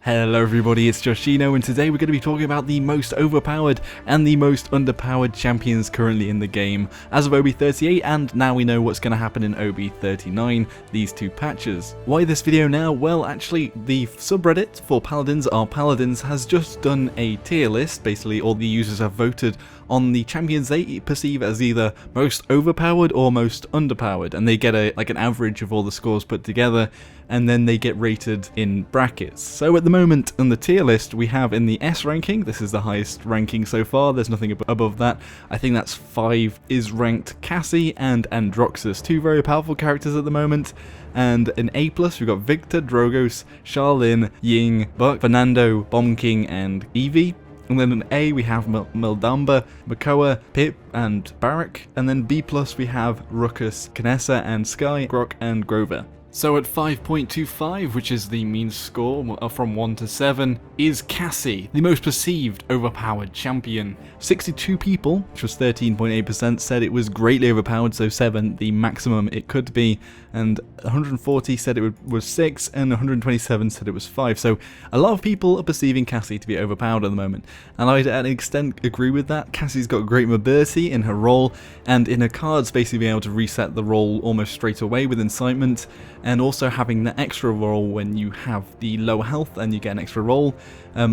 Hello everybody, it's Joshino, and today we're going to be talking about the most overpowered and the most underpowered champions currently in the game as of OB38, and now we know what's going to happen in OB39, these two patches. Why this video now? Well, actually, the subreddit for Paladins, our Paladins, has just done a tier list. Basically, all the users have voted on the champions they perceive as either most overpowered or most underpowered, and they get an average of all the scores put together, and then they get rated in brackets. So at the moment on the tier list we have in the S ranking, this is the highest ranking so far, there's nothing above that. I think that's 5 is ranked Cassie and Androxus, two very powerful characters at the moment. And in A+, we've got Victor, Drogos, Charlene, Ying, Buck, Fernando, Bomb King, and Evie. And then in A we have Mildamba, Makoa, Pip, and Barak. And then B+, we have Ruckus, Kinessa, and Sky, Grok, and Grover. So at 5.25, which is the mean score from 1 to 7, is Cassie, the most perceived overpowered champion. 62 people, which was 13.8%, said it was greatly overpowered, so 7, the maximum it could be, and 140 said it was 6, and 127 said it was 5. So a lot of people are perceiving Cassie to be overpowered at the moment, and I to an extent agree with that. Cassie's got great mobility in her role, and in her cards basically being able to reset the role almost straight away with incitement, and also having the extra roll when you have the lower health and you get an extra roll.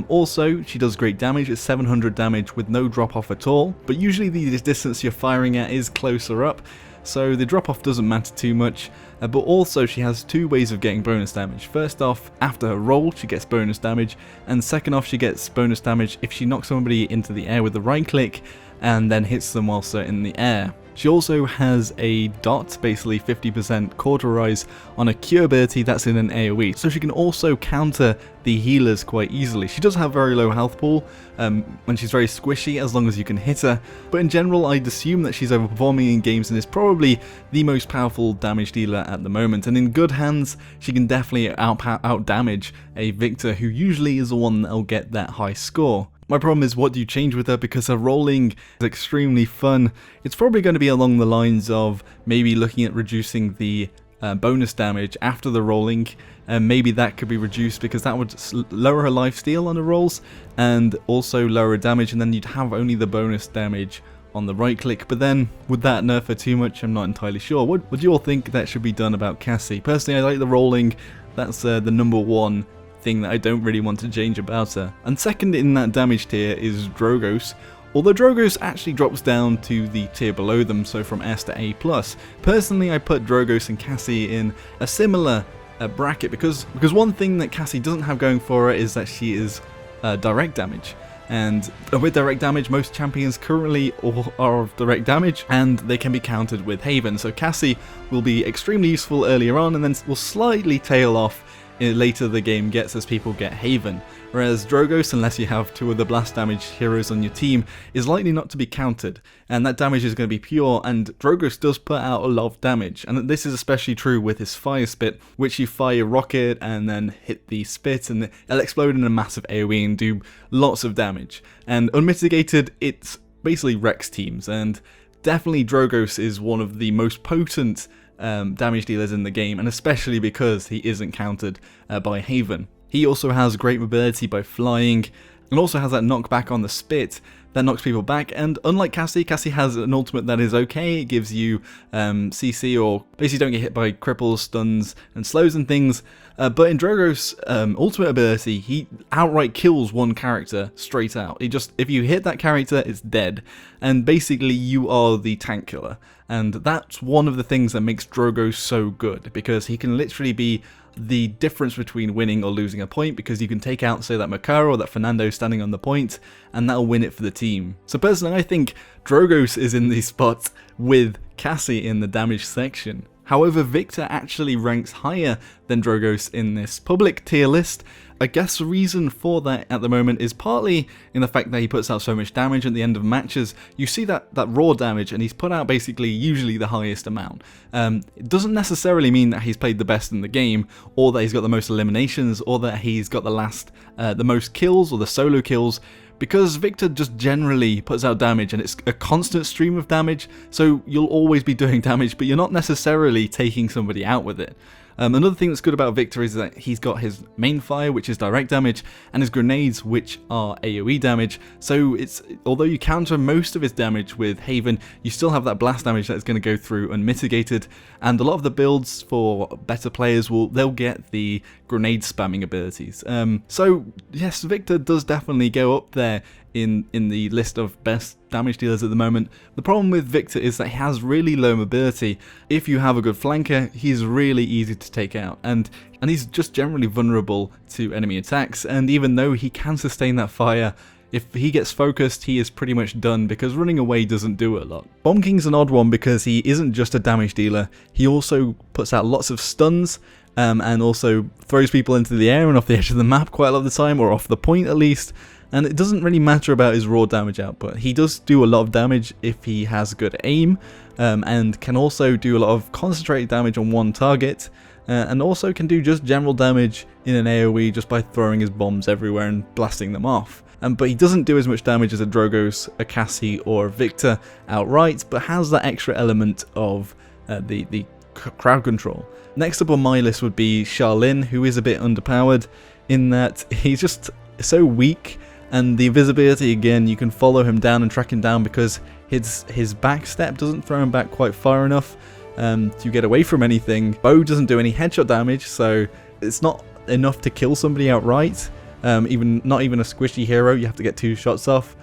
Also, she does great damage. It's 700 damage with no drop off at all, but usually the distance you're firing at is closer up, so the drop off doesn't matter too much. But also she has 2 ways of getting bonus damage. First off, after her roll she gets bonus damage, and second off she gets bonus damage if she knocks somebody into the air with the right click and then hits them whilst they're in the air. She also has a dot, basically 50% cauterize on a Q ability that's in an AoE, so she can also counter the healers quite easily. She does have very low health pool when she's very squishy, as long as you can hit her, but in general I'd assume that she's overperforming in games and is probably the most powerful damage dealer at the moment, and in good hands she can definitely out damage a Victor, who usually is the one that'll get that high score. My problem is, what do you change with her? Because her rolling is extremely fun. It's probably going to be along the lines of maybe looking at reducing the bonus damage after the rolling, and maybe that could be reduced because that would lower her lifesteal on the rolls and also lower her damage, and then you'd have only the bonus damage on the right click. But then would that nerf her too much? I'm not entirely sure. What do you all think that should be done about Cassie? Personally, I like the rolling. That's the number one thing that I don't really want to change about her. And second in that damage tier is Drogos, although Drogos actually drops down to the tier below them, so from S to A+. Personally, I put Drogos and Cassie in a similar bracket because one thing that Cassie doesn't have going for her is that she is direct damage. And with direct damage, most champions currently are of direct damage, and they can be countered with Haven. So Cassie will be extremely useful earlier on, and then will slightly tail off later the game gets as people get Haven, whereas Drogos, unless you have 2 of the blast damage heroes on your team, is likely not to be countered, and that damage is going to be pure, and Drogos does put out a lot of damage, and this is especially true with his fire spit, which you fire a rocket and then hit the spit and it'll explode in a massive AoE and do lots of damage, and unmitigated it basically wrecks teams, and definitely Drogos is one of the most potent damage dealers in the game, and especially because he isn't countered by Haven. He also has great mobility by flying, and also has that knockback on the spit that knocks people back, and unlike Cassie, Cassie has an ultimate that is okay. It gives you CC, or basically don't get hit by cripples, stuns, and slows and things, but in Drogos' ultimate ability, he outright kills one character straight out. If you hit that character, it's dead, and basically you are the tank killer. And that's one of the things that makes Drogos so good, because he can literally be the difference between winning or losing a point, because you can take out, say, that Makara or that Fernando standing on the point, and that'll win it for the team. So personally, I think Drogos is in the spot with Cassie in the damage section. However, Victor actually ranks higher than Drogos in this public tier list. I guess the reason for that at the moment is partly in the fact that he puts out so much damage at the end of matches. You see that raw damage, and he's put out basically usually the highest amount. It doesn't necessarily mean that he's played the best in the game, or that he's got the most eliminations, or that he's got the most kills or the solo kills, because Victor just generally puts out damage, and it's a constant stream of damage, so you'll always be doing damage, but you're not necessarily taking somebody out with it. Another thing that's good about Victor is that he's got his main fire, which is direct damage, and his grenades, which are AoE damage. So although you counter most of his damage with Haven, you still have that blast damage that's going to go through unmitigated. And a lot of the builds for better players they'll get the grenade spamming abilities. So yes, Victor does definitely go up there in the list of best damage dealers at the moment. The problem with Victor is that he has really low mobility. If you have a good flanker, he's really easy to take out, and he's just generally vulnerable to enemy attacks. And even though he can sustain that fire, if he gets focused, he is pretty much done, because running away doesn't do a lot. Bomb King's an odd one because he isn't just a damage dealer, he also puts out lots of stuns, and also throws people into the air and off the edge of the map quite a lot of the time, or off the point at least. And it doesn't really matter about his raw damage output. He does do a lot of damage if he has good aim, and can also do a lot of concentrated damage on one target, and also can do just general damage in an AoE just by throwing his bombs everywhere and blasting them off. But he doesn't do as much damage as a Drogoz, a Cassie, or a Victor outright, but has that extra element of the crowd control. Next up on my list would be Charlene, who is a bit underpowered in that he's just so weak. And the invisibility, again, you can follow him down and track him down because his back step doesn't throw him back quite far enough to get away from anything. Bow doesn't do any headshot damage, so it's not enough to kill somebody outright. Not even a squishy hero, you have to get 2 shots off.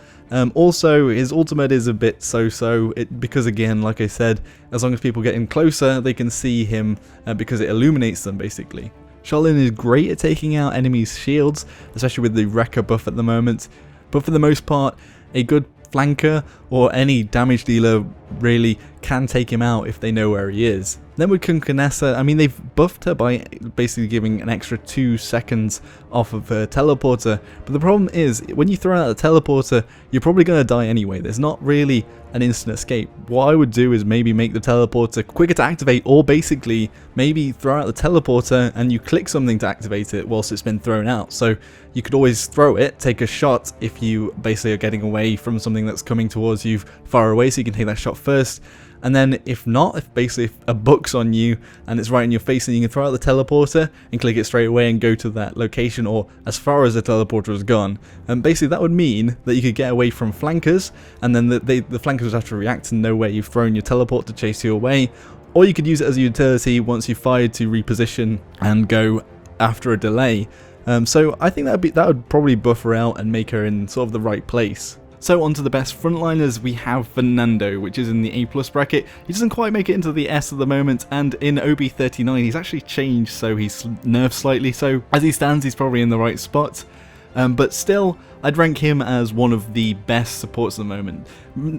Also, his ultimate is a bit so-so, because again, like I said, as long as people get in closer, they can see him because it illuminates them, basically. Charlene is great at taking out enemies' shields, especially with the Wrecker buff at the moment, but for the most part, a good flanker or any damage dealer really can take him out if they know where he is. Then with Kunkanessa, I mean, they've buffed her by basically giving an extra 2 seconds off of her teleporter, but the problem is, when you throw out the teleporter, you're probably going to die anyway. There's not really an instant escape. What I would do is maybe make the teleporter quicker to activate, or basically maybe throw out the teleporter and you click something to activate it whilst it's been thrown out. So you could always throw it, take a shot if you basically are getting away from something that's coming towards you far away, so you can take that shot first. And then if not, if a book's on you and it's right in your face, then you can throw out the teleporter and click it straight away and go to that location, or as far as the teleporter has gone. And basically that would mean that you could get away from flankers, and then the flankers would have to react and know where you've thrown your teleport to chase you away. Or you could use it as a utility once you've fired to reposition and go after a delay. So I think that would probably buff her out and make her in sort of the right place. So on to the best frontliners, we have Fernando, which is in the A+ bracket. He doesn't quite make it into the S at the moment, and in OB39 he's actually changed, so he's nerfed slightly, so as he stands he's probably in the right spot. But still, I'd rank him as one of the best supports at the moment.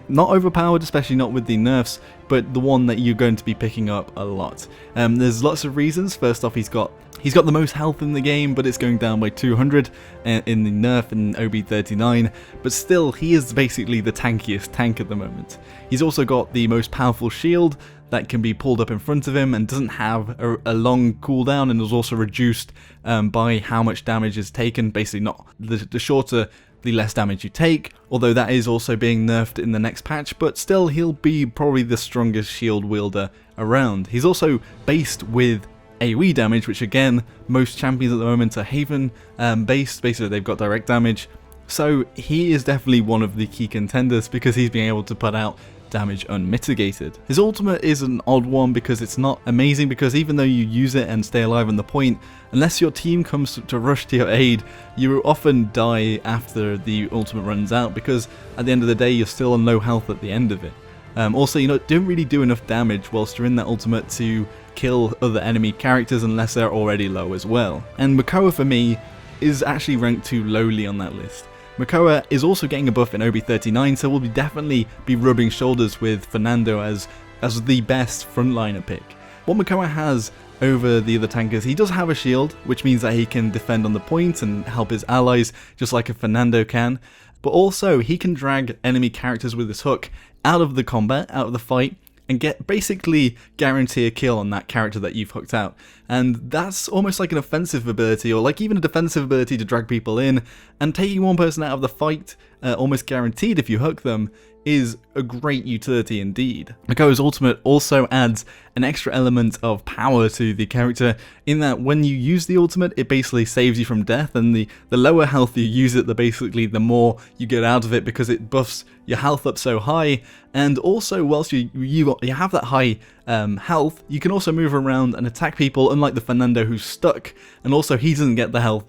Not overpowered, especially not with the nerfs, but the one that you're going to be picking up a lot. There's lots of reasons. First off, he's got the most health in the game, but it's going down by 200 in the nerf in OB39, but still, he is basically the tankiest tank at the moment. He's also got the most powerful shield that can be pulled up in front of him and doesn't have a long cooldown, and is also reduced by how much damage is taken. Basically, not the shorter, the less damage you take, although that is also being nerfed in the next patch, but still, he'll be probably the strongest shield wielder around. He's also based with AoE damage, which again, most champions at the moment are Haven based. Basically, they've got direct damage, so he is definitely one of the key contenders because he's being able to put out damage unmitigated. His ultimate is an odd one because it's not amazing, because even though you use it and stay alive on the point, unless your team comes to rush to your aid, you often die after the ultimate runs out, because at the end of the day you're still on low health at the end of it. Also, you don't really do enough damage whilst you're in that ultimate to kill other enemy characters unless they're already low as well. And Makoa for me is actually ranked too lowly on that list. Makoa is also getting a buff in OB39, so we'll definitely be rubbing shoulders with Fernando as the best frontliner pick. What Makoa has over the other tankers, he does have a shield, which means that he can defend on the point and help his allies just like a Fernando can, but also he can drag enemy characters with his hook out of the combat, out of the fight, and basically guarantee a kill on that character that you've hooked out. And that's almost like an offensive ability, or like even a defensive ability to drag people in, and taking one person out of the fight almost guaranteed if you hook them, is a great utility indeed. Makoto's ultimate also adds an extra element of power to the character in that when you use the ultimate, it basically saves you from death, and the lower health you use it, the more you get out of it, because it buffs your health up so high. And also, whilst you have that high health, you can also move around and attack people, unlike the Fernando who's stuck, and also he doesn't get the health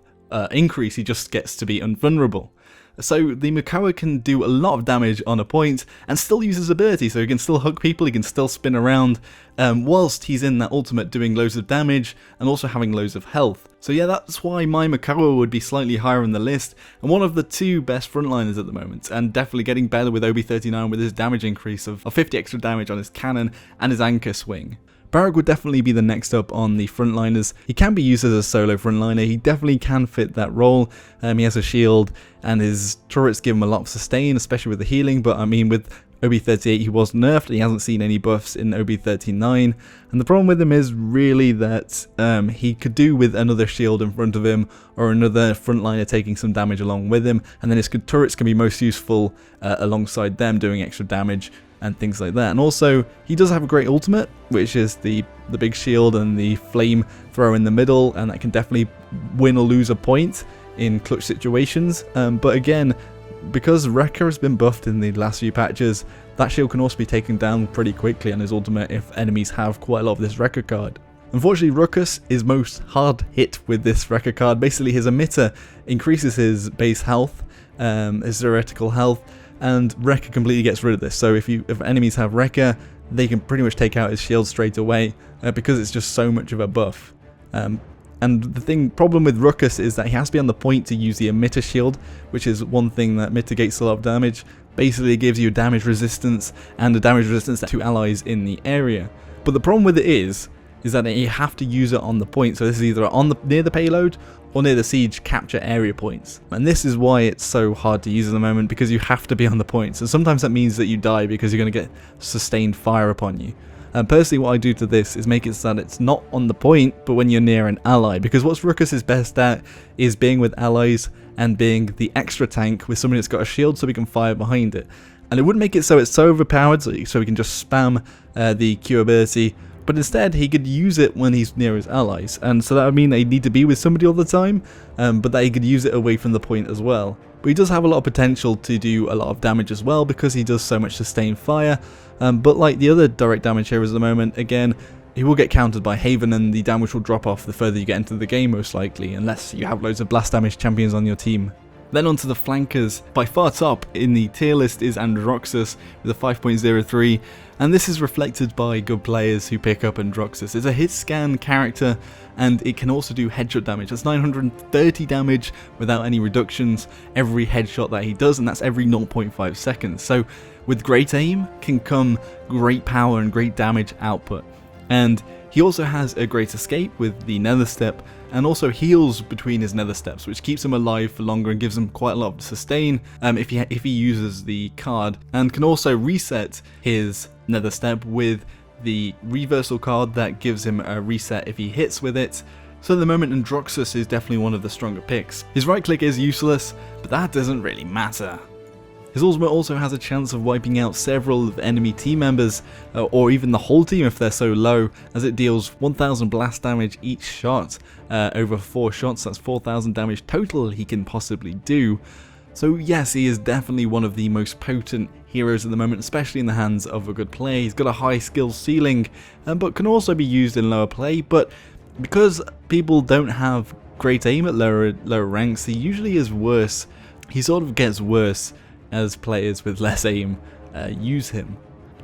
increase, he just gets to be invulnerable. So the Makoto can do a lot of damage on a point and still use his ability, so he can still hook people, he can still spin around, whilst he's in that ultimate doing loads of damage and also having loads of health. So yeah, that's why my Makoto would be slightly higher on the list, and one of the two best frontliners at the moment, and definitely getting better with OB39 with his damage increase of 50 extra damage on his cannon and his anchor swing. Barrack would definitely be the next up on the frontliners. He can be used as a solo frontliner, he definitely can fit that role. He has a shield and his turrets give him a lot of sustain, especially with the healing, but I mean with OB38 he was nerfed, he hasn't seen any buffs in OB39, and the problem with him is really that he could do with another shield in front of him or another frontliner taking some damage along with him, and then his turrets can be most useful alongside them doing extra damage and things like that. And also, he does have a great ultimate, which is the big shield and the flame throw in the middle, and that can definitely win or lose a point in clutch situations. But again, because Rekka has been buffed in the last few patches, that shield can also be taken down pretty quickly on his ultimate if enemies have quite a lot of this Rekka card. Unfortunately, Ruckus is most hard hit with this Rekka card. Basically, his emitter increases his base health, his theoretical health, and Rekka completely gets rid of this. So if enemies have Rekka, they can pretty much take out his shield straight away because it's just so much of a buff. And the problem with Ruckus is that he has to be on the point to use the emitter shield, which is one thing that mitigates a lot of damage. Basically, it gives you damage resistance and a damage resistance to allies in the area. But the problem with it is that you have to use it on the point. So this is either near the payload or near the siege capture area points. And this is why it's so hard to use at the moment, because you have to be on the points. And sometimes that means that you die because you're going to get sustained fire upon you. And personally, what I do to this is make it so that it's not on the point, but when you're near an ally. Because what Ruckus is best at is being with allies and being the extra tank with somebody that's got a shield so we can fire behind it. And it wouldn't make it so it's so overpowered so we can just spam the Q ability, but instead he could use it when he's near his allies, and so that would mean that he'd need to be with somebody all the time, but that he could use it away from the point as well. But he does have a lot of potential to do a lot of damage as well because he does so much sustained fire, but like the other direct damage heroes at the moment, again, he will get countered by Haven and the damage will drop off the further you get into the game most likely, unless you have loads of blast damage champions on your team. Then onto the flankers. By far top in the tier list is Androxus with a 5.03, and this is reflected by good players who pick up Androxus. It's a hit scan character and it can also do headshot damage. That's 930 damage without any reductions every headshot that he does, and that's every 0.5 seconds. So with great aim can come great power and great damage output. And he also has a great escape with the nether step, and also heals between his nether steps, which keeps him alive for longer and gives him quite a lot of sustain if he uses the card, and can also reset his nether step with the reversal card that gives him a reset if he hits with it. So at the moment, Androxus is definitely one of the stronger picks. His right click is useless, but that doesn't really matter. His ultimate also has a chance of wiping out several of the enemy team members, or even the whole team if they're so low, as it deals 1000 blast damage each shot. Over 4 shots, that's 4000 damage total he can possibly do. So yes, he is definitely one of the most potent heroes at the moment, especially in the hands of a good player. He's got a high skill ceiling, but can also be used in lower play, but because people don't have great aim at lower ranks, he usually is worse. He sort of gets worse as players with less aim use him.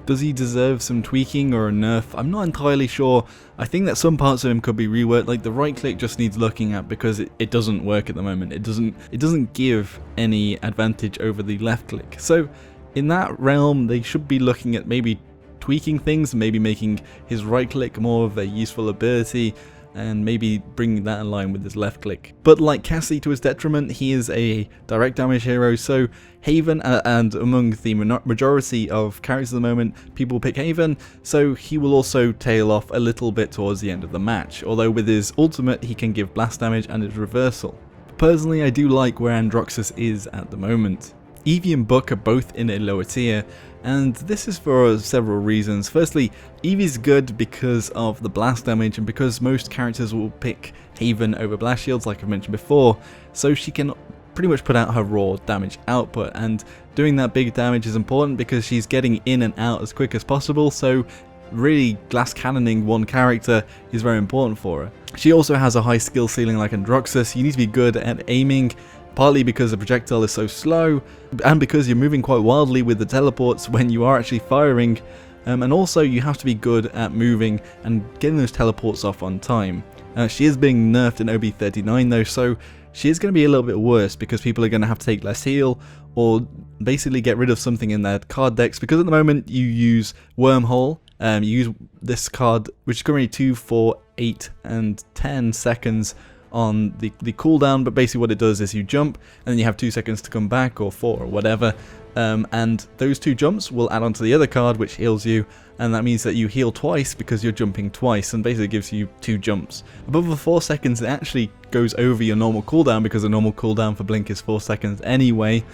Does he deserve some tweaking or a nerf? I'm not entirely sure. I think that some parts of him could be reworked, like the right click just needs looking at because it doesn't work at the moment. It doesn't give any advantage over the left click. So in that realm, they should be looking at maybe tweaking things, maybe making his right click more of a useful ability, and maybe bringing that in line with his left click. But like Cassie, to his detriment, he is a direct damage hero, so Haven, and among the majority of characters at the moment, people pick Haven, so he will also tail off a little bit towards the end of the match, although with his ultimate he can give blast damage and his reversal. Personally, I do like where Androxus is at the moment. Eevee and Buck are both in a lower tier, and this is for several reasons. Firstly, Eevee's good because of the blast damage and because most characters will pick Haven over blast shields like I've mentioned before, so she can pretty much put out her raw damage output, and doing that big damage is important because she's getting in and out as quick as possible, so really glass cannoning one character is very important for her. She also has a high skill ceiling like Androxus. You need to be good at aiming, partly because the projectile is so slow, and because you're moving quite wildly with the teleports when you are actually firing, and also you have to be good at moving and getting those teleports off on time. She is being nerfed in OB39 though, so she is going to be a little bit worse because people are going to have to take less heal, or basically get rid of something in their card decks, because at the moment you use Wormhole. You use this card, which is currently 2, 4, 8, and 10 seconds on the cooldown, but basically what it does is you jump, and then you have 2 seconds to come back, or 4, or whatever, and those 2 jumps will add on to the other card, which heals you, and that means that you heal twice because you're jumping twice, and basically gives you 2 jumps. Above the 4 seconds, it actually goes over your normal cooldown, because the normal cooldown for Blink is 4 seconds anyway,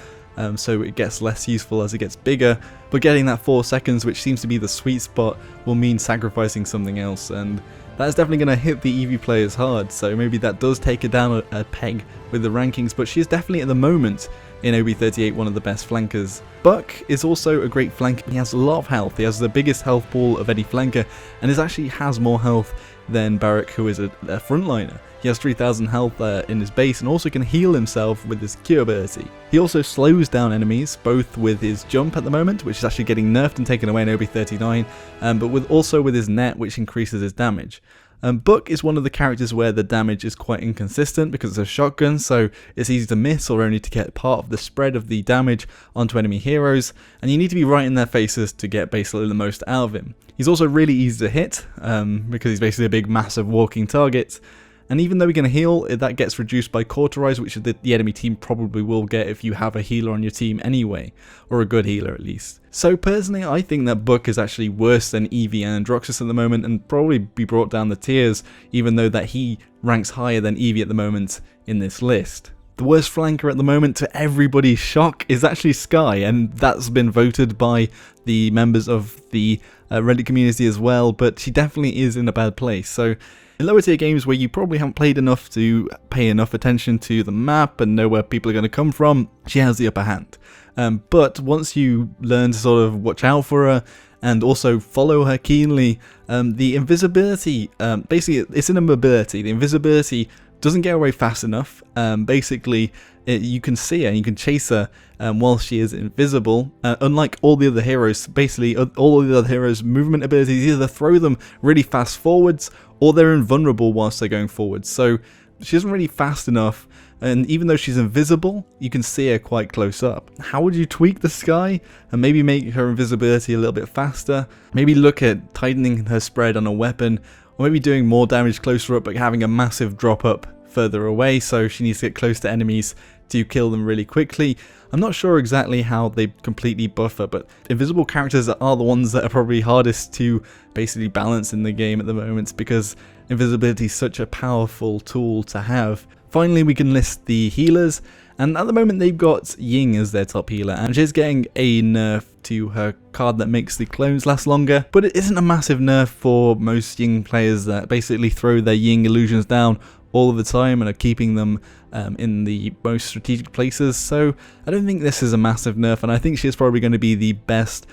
so it gets less useful as it gets bigger, but getting that 4 seconds, which seems to be the sweet spot, will mean sacrificing something else, and that's definitely going to hit the Eevee players hard, so maybe that does take her down a peg with the rankings, but she is definitely at the moment in OB38 one of the best flankers. Buck is also a great flanker. He has a lot of health, he has the biggest health pool of any flanker, and he actually has more health than Barrack, who is a frontliner. He has 3000 health in his base, and also can heal himself with his Q ability. He also slows down enemies, both with his jump at the moment, which is actually getting nerfed and taken away in OB39, but also with his net, which increases his damage. Buck is one of the characters where the damage is quite inconsistent because it's a shotgun, so it's easy to miss or only to get part of the spread of the damage onto enemy heroes, and you need to be right in their faces to get basically the most out of him. He's also really easy to hit, because he's basically a big massive walking target. And even though we're going to heal, that gets reduced by Cauterize, which the enemy team probably will get if you have a healer on your team anyway, or a good healer at least. So personally, I think that Buck is actually worse than Eevee and Androxus at the moment, and probably be brought down the tiers, even though that he ranks higher than Eevee at the moment in this list. The worst flanker at the moment, to everybody's shock, is actually Skye, and that's been voted by the members of the Reddit community as well, but she definitely is in a bad place. So in lower tier games where you probably haven't played enough to pay enough attention to the map and know where people are going to come from, she has the upper hand. But once you learn to sort of watch out for her and also follow her keenly, the invisibility, basically it's an immobility. The invisibility doesn't get away fast enough. Basically, you can see her and you can chase her while she is invisible. Unlike all the other heroes, basically all of the other heroes' movement abilities either throw them really fast forwards or they're invulnerable whilst they're going forwards. So she isn't really fast enough, and even though she's invisible, you can see her quite close up. How would you tweak the Skye and maybe make her invisibility a little bit faster? Maybe look at tightening her spread on a weapon, or maybe doing more damage closer up but having a massive drop up further away, so she needs to get close to enemies to kill them really quickly. I'm not sure exactly how they completely buffer, but invisible characters are the ones that are probably hardest to basically balance in the game at the moment, because invisibility is such a powerful tool to have. Finally, we can list the healers, and at the moment they've got Ying as their top healer, and she's getting a nerf to her card that makes the clones last longer, but it isn't a massive nerf for most Ying players that basically throw their Ying illusions down all of the time and are keeping them in the most strategic places, so I don't think this is a massive nerf, and I think she's probably going to be the best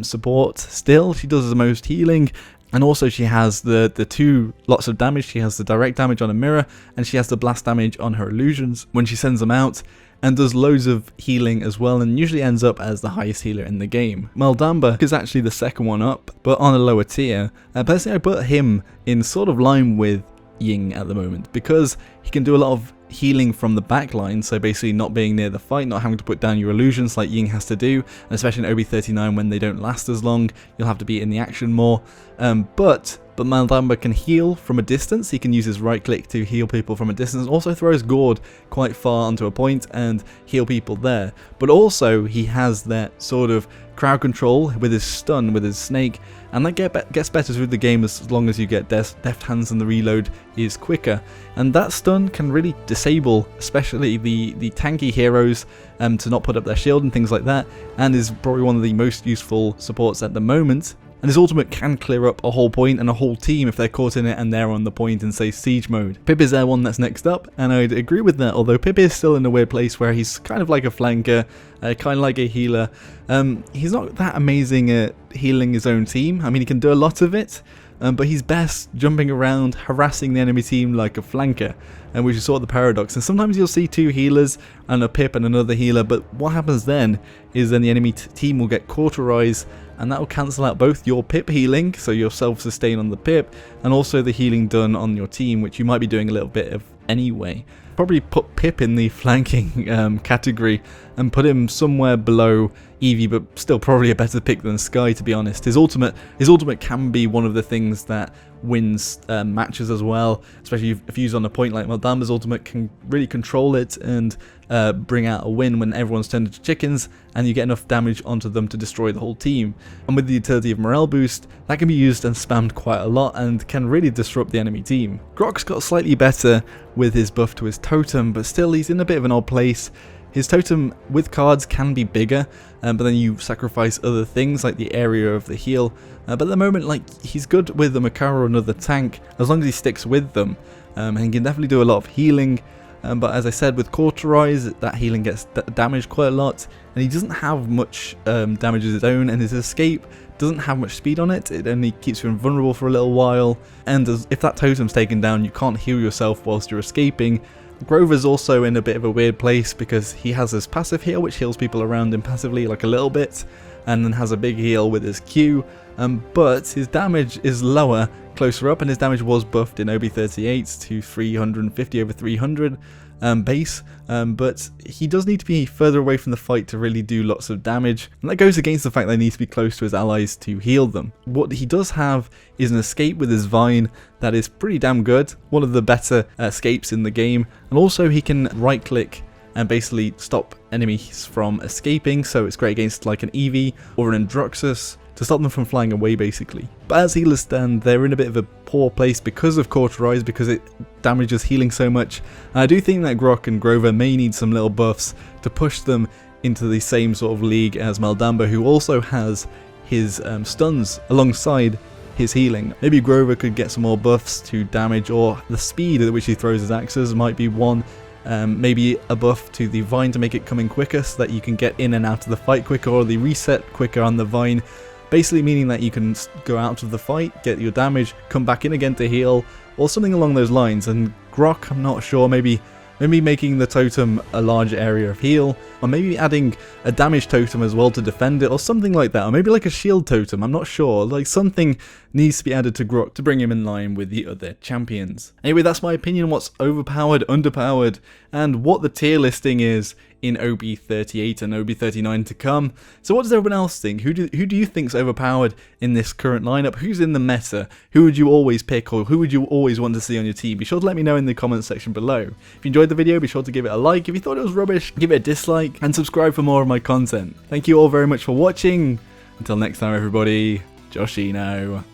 support still. She does the most healing, and also she has the 2 lots of damage. She has the direct damage on a mirror, and she has the blast damage on her illusions when she sends them out, and does loads of healing as well, and usually ends up as the highest healer in the game. Maldamba is actually the second one up, but on a lower tier. Personally, I put him in sort of line with Ying at the moment, because he can do a lot of healing from the back line, so basically not being near the fight, not having to put down your illusions like Ying has to do, and especially in OB39 when they don't last as long, you'll have to be in the action more. But Maldamba can heal from a distance. He can use his right click to heal people from a distance, also throws Gord quite far onto a point and heal people there. But also he has that sort of crowd control with his stun, with his snake, and that gets better through the game as long as you get deft hands and the reload is quicker. And that stun can really disable especially the tanky heroes to not put up their shield and things like that, and is probably one of the most useful supports at the moment. And his ultimate can clear up a whole point and a whole team if they're caught in it and they're on the point in, say, siege mode. Pip is one that's next up, and I'd agree with that, although Pip is still in a weird place where he's kind of like a flanker, kind of like a healer. He's not that amazing at healing his own team. I mean, he can do a lot of it, but he's best jumping around, harassing the enemy team like a flanker, which is sort of the paradox. And sometimes you'll see two healers and a Pip and another healer, but what happens then is then the enemy team will get cauterized, and that will cancel out both your Pip healing, so your self-sustain on the Pip, and also the healing done on your team, which you might be doing a little bit of anyway. Probably put Pip in the flanking category and put him somewhere below Eevee, but still probably a better pick than Sky, to be honest. His ultimate can be one of the things that wins matches as well, especially if used on a point. Like Maldamba's ultimate can really control it and bring out a win when everyone's turned into chickens and you get enough damage onto them to destroy the whole team. And with the utility of morale boost, that can be used and spammed quite a lot and can really disrupt the enemy team. Grok's got slightly better with his buff to his totem, but still he's in a bit of an odd place. His totem with cards can be bigger, but then you sacrifice other things like the area of the heal. But at the moment, like, he's good with a Makara or another tank as long as he sticks with them, and he can definitely do a lot of healing. But as I said, with Cauterize, that healing gets damaged quite a lot, and he doesn't have much damage of his own, and his escape doesn't have much speed on it. It only keeps you invulnerable for a little while, and if that totem's taken down, you can't heal yourself whilst you're escaping. Grover's also in a bit of a weird place because he has his passive heal, which heals people around him passively like a little bit, and then has a big heal with his Q, but his damage is lower closer up, and his damage was buffed in OB38 to 350 over 300 base, but he does need to be further away from the fight to really do lots of damage, and that goes against the fact that he needs to be close to his allies to heal them. What he does have is an escape with his Vine that is pretty damn good, one of the better escapes in the game, and also he can right click and basically stop enemies from escaping, so it's great against like an Eevee or an Androxus to stop them from flying away basically. But as healers stand, they're in a bit of a poor place because of Cauterize, because it damages healing so much. And I do think that Grok and Grover may need some little buffs to push them into the same sort of league as Maldamba, who also has his stuns alongside his healing. Maybe Grover could get some more buffs to damage, or the speed at which he throws his axes might be one. Maybe a buff to the Vine to make it come in quicker so that you can get in and out of the fight quicker, or the reset quicker on the Vine. Basically meaning that you can go out of the fight, get your damage, come back in again to heal, or something along those lines. And Grok, I'm not sure, maybe making the totem a large area of heal, or maybe adding a damage totem as well to defend it, or something like that, or maybe like a shield totem, I'm not sure. Like, something needs to be added to Grok to bring him in line with the other champions. Anyway, that's my opinion on what's overpowered, underpowered, and what the tier listing is in OB38 and OB39 to come. So what does everyone else think? Who do you think's overpowered in this current lineup? Who's in the meta? Who would you always pick, or who would you always want to see on your team? Be sure to let me know in the comments section below. If you enjoyed the video, be sure to give it a like. If you thought it was rubbish, give it a dislike, and subscribe for more of my content. Thank you all very much for watching. Until next time, everybody, Joshino.